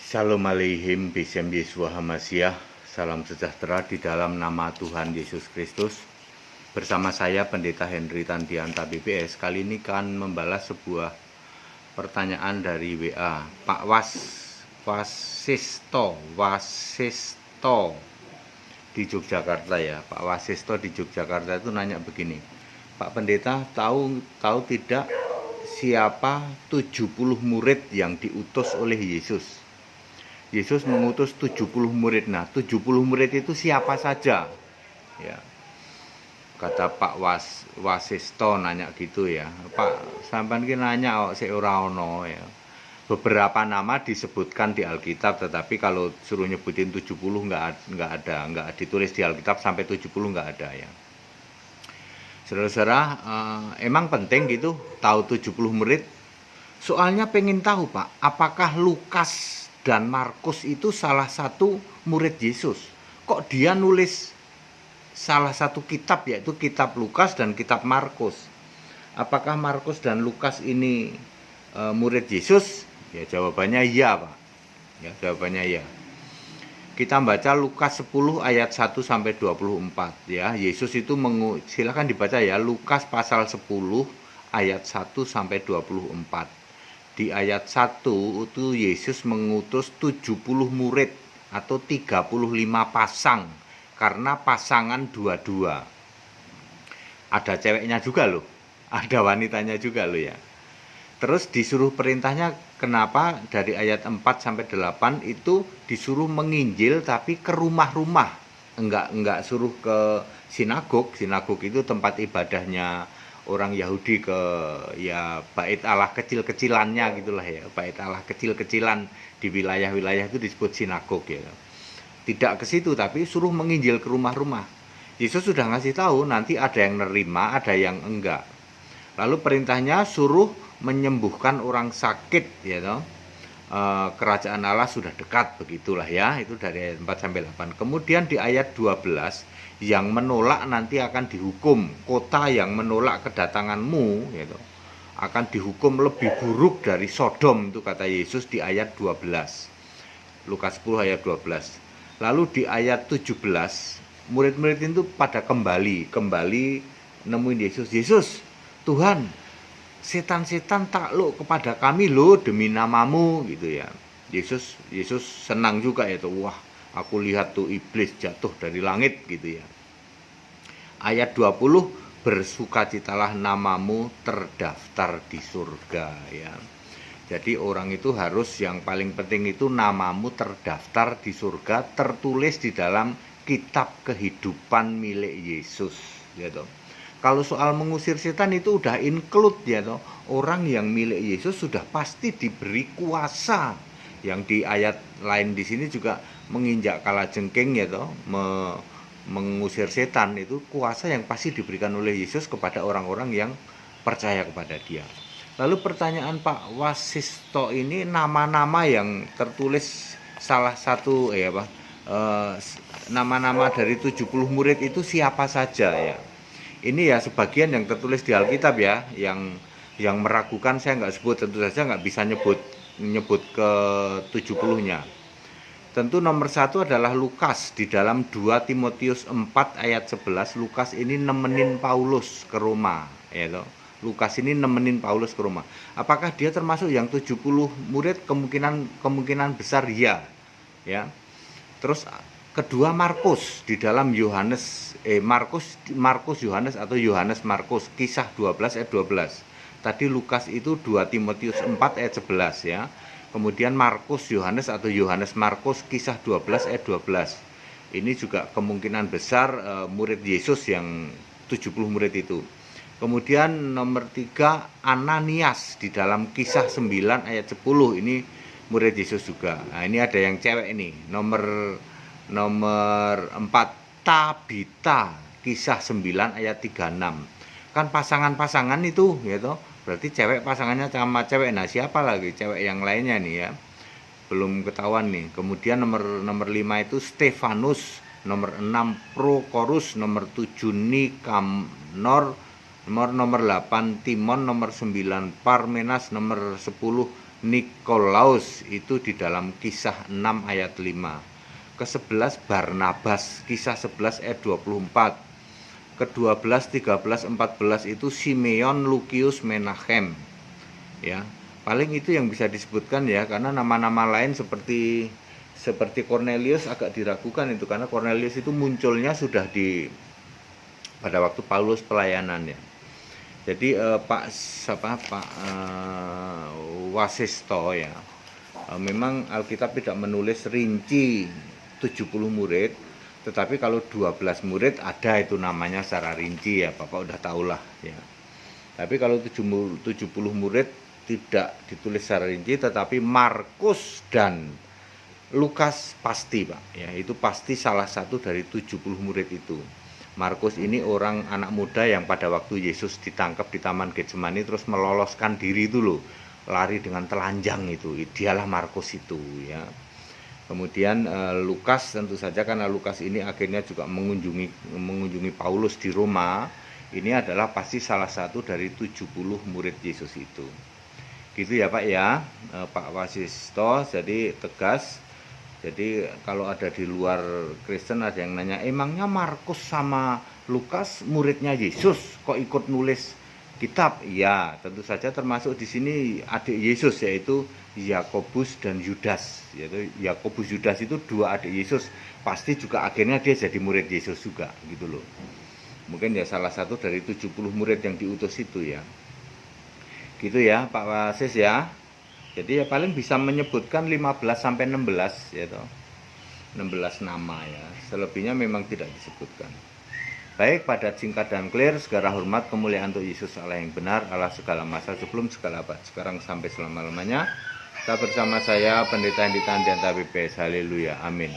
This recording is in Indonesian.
Shalom aleihim Besem Yeshua Hamasiah. Salam sejahtera di dalam nama Tuhan Yesus Kristus. Bersama saya Pendeta Henry Tandianta BPS. Kali ini kan membalas sebuah pertanyaan dari WA Pak Wasisto di Yogyakarta ya. Pak Wasisto di Yogyakarta itu nanya begini, Pak Pendeta, tahu tidak siapa 70 murid yang diutus oleh Yesus? Yesus mengutus 70 murid. Nah, 70 murid itu siapa saja? Ya. Kata Pak Wasisto nanya gitu ya. Pak, sampean ki nanya kok sik ora ono ya. Beberapa nama disebutkan di Alkitab, tetapi kalau suruh nyebutin 70 enggak ada, enggak ditulis di Alkitab sampai 70 enggak ada ya. Saudara-saudara, emang penting gitu tahu 70 murid? Soalnya pengen tahu, Pak, apakah Lukas dan Markus itu salah satu murid Yesus? Kok dia nulis salah satu kitab, yaitu kitab Lukas dan kitab Markus? Apakah Markus dan Lukas ini murid Yesus? Ya, jawabannya iya, Pak. Ya, jawabannya iya. Kita baca Lukas 10 ayat 1 sampai 24 ya. Yesus itu silakan dibaca ya, Lukas pasal 10 ayat 1 sampai 24. Di ayat 1 itu Yesus mengutus 70 murid atau 35 pasang, karena pasangan dua-dua. Ada ceweknya juga loh, ada wanitanya juga loh ya. Terus disuruh perintahnya, kenapa dari ayat 4 sampai 8 itu disuruh menginjil tapi ke rumah-rumah. Enggak suruh ke sinagog. Sinagog itu tempat ibadahnya orang Yahudi, ke ya bait Allah kecil-kecilannya gitulah ya. Bait Allah kecil-kecilan di wilayah-wilayah itu disebut sinagog ya. Tidak ke situ, tapi suruh menginjil ke rumah-rumah. Yesus sudah ngasih tahu nanti ada yang nerima, ada yang enggak. Lalu perintahnya suruh menyembuhkan orang sakit ya toh. Kerajaan Allah sudah dekat, begitulah ya. Itu dari ayat 4 sampai 8. Kemudian di ayat 12, yang menolak nanti akan dihukum. Kota yang menolak kedatanganmu ya toh, akan dihukum lebih buruk dari Sodom, itu kata Yesus di ayat 12. Lukas 10 ayat 12. Lalu di ayat 17, murid-murid itu pada kembali nemuin Yesus. Yesus, Tuhan, setan-setan takluk kepada kami loh demi namamu gitu ya. Yesus senang juga ya tuh. Wah, aku lihat tuh iblis jatuh dari langit gitu ya. Ayat 20, bersukacitalah namamu terdaftar di surga ya. Jadi orang itu harus, yang paling penting itu namamu terdaftar di surga, tertulis di dalam kitab kehidupan milik Yesus ya toh. Kalau soal mengusir setan itu udah include ya toh. Orang yang milik Yesus sudah pasti diberi kuasa. Yang di ayat lain di sini juga menginjak kalajengking ya toh, mengusir setan, itu kuasa yang pasti diberikan oleh Yesus kepada orang-orang yang percaya kepada Dia. Lalu pertanyaan Pak Wasisto ini, nama-nama yang tertulis salah satu nama-nama dari 70 murid itu siapa saja ya? Ini ya sebagian yang tertulis di Alkitab ya, yang meragukan saya nggak sebut, tentu saja nggak bisa nyebut ke 70-nya. Tentu nomor satu adalah Lukas. Di dalam 2 Timotius 4 ayat 11, Lukas ini nemenin Paulus ke Roma ya toh. Lukas ini nemenin Paulus ke Roma. Apakah dia termasuk yang 70 murid? Kemungkinan besar ya. Terus kedua Markus, di dalam Markus Yohanes atau Yohanes Markus, kisah 12 ayat 12. Tadi Lukas itu 2 Timotius 4 ayat 11 ya. Kemudian Markus Yohanes atau Yohanes Markus, kisah 12 ayat 12. Ini juga kemungkinan besar murid Yesus yang 70 murid itu. Kemudian nomor 3 Ananias di dalam kisah 9 ayat 10. Ini murid Yesus juga. Nah, ini ada yang cewek ini. Nomor 4 Tabita, kisah 9 ayat 36. Kan pasangan-pasangan itu ya toh. Berarti cewek pasangannya sama cewek. Nah, siapa lagi cewek yang lainnya nih ya? Belum ketahuan nih. Kemudian nomor 5 itu Stefanus, nomor 6 Prokorus, nomor 7 Nikanor, nomor 8 Timon, nomor 9 Parmenas, nomor 10 Nikolaus itu di dalam Kisah 6 ayat 5. Ke-11 Barnabas, Kisah 11 ayat 24. Ke-12, 13, 14 itu Simeon, Lukius, Menachem. Ya, paling itu yang bisa disebutkan ya, karena nama-nama lain seperti Cornelius agak diragukan itu, karena Cornelius itu munculnya sudah pada waktu Paulus pelayanan ya. Jadi Pak Wasisto ya, memang Alkitab tidak menulis rinci 70 murid, tetapi kalau 12 murid ada itu namanya secara rinci ya, Bapak udah tahulah ya. Tapi kalau 70 murid tidak ditulis secara rinci, tetapi Markus dan Lukas pasti Pak ya, itu pasti salah satu dari 70 murid itu. Markus ini orang anak muda yang pada waktu Yesus ditangkap di Taman Getsemani terus meloloskan diri itu loh, lari dengan telanjang itu, dialah Markus itu ya. Kemudian Lukas tentu saja, karena Lukas ini akhirnya juga mengunjungi Paulus di Roma, ini adalah pasti salah satu dari 70 murid Yesus itu. Gitu ya Pak ya, Pak Wasisto, jadi tegas. Jadi kalau ada di luar Kristen ada yang nanya, emangnya Markus sama Lukas muridnya Yesus kok ikut nulis kitab? Ya, tentu saja termasuk di sini adik Yesus, yaitu Yakobus dan Yudas. Yaitu Yakobus Yudas itu dua adik Yesus, pasti juga akhirnya dia jadi murid Yesus juga gitu loh. Mungkin ya salah satu dari 70 murid yang diutus itu ya. Gitu ya Pak Wasis ya. Jadi ya paling bisa menyebutkan 15 sampai 16 ya toh. 16 nama ya. Selebihnya memang tidak disebutkan. Baik, pada singkat dan clear, segala hormat kemuliaan untuk Yesus Allah yang benar, Allah segala masa sebelum segala abad, sekarang sampai selama-lamanya. Tetap bersama saya Pendeta Hendrik Tandian TPPS. Haleluya. Amin.